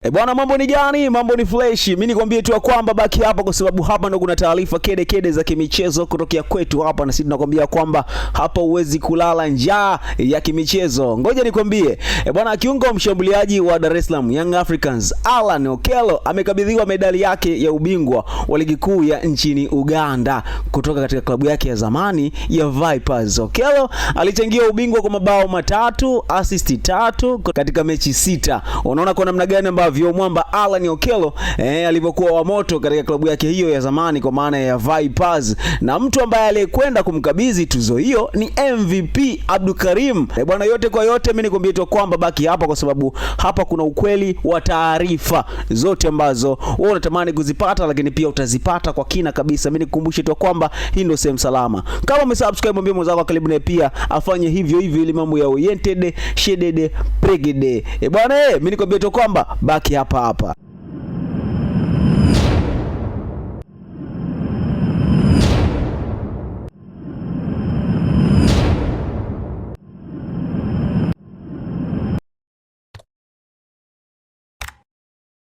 Bwana, mambo ni gani? Mambo ni fresh. Mimi nikwambie tu kwamba baki hapa kwa sababu hapa ndo kuna taarifa kede za kimichezo kutokea kwetu hapa, na sisi tunakwambia kwamba hapa uwezi kulala njaa ya kimichezo. Ngoja nikwambie. Bwana, kiungo mshambuliaji wa Dar es Salaam Young Africans Alan Okello amekabidhiwa medali yake ya ubingwa wa ligi kuu ya nchini Uganda kutoka katika klabu yake ya zamani ya Vipers. Okello alichangia ubingwa kwa mabao 3, assist 3 katika mechi 6. Unaona kwa namna gani ambavyo mwamba Alan Okello alivyokuwa wa moto katika klabu yake hiyo ya zamani kwa maana ya Vipers, na mtu ambaye alikwenda kumkabidhi tuzo hiyo ni MVP Abdukarim. Bwana, yote kwa yote mimi nikwambie tu kwamba baki hapa kwa sababu hapa kuna ukweli wa taarifa zote ambazo wewe unatamani kuzipata, lakini pia utazipata kwa kina kabisa. Mimi nikukumbushe tu kwamba hii ndio sehemu salama. Kama umesubscribe, mwambie mwenzako karibu naye pia afanye hivyo ili mambo ya oriented shedede pregede. Bwana, mimi nikwambie tu kwamba baki hapa.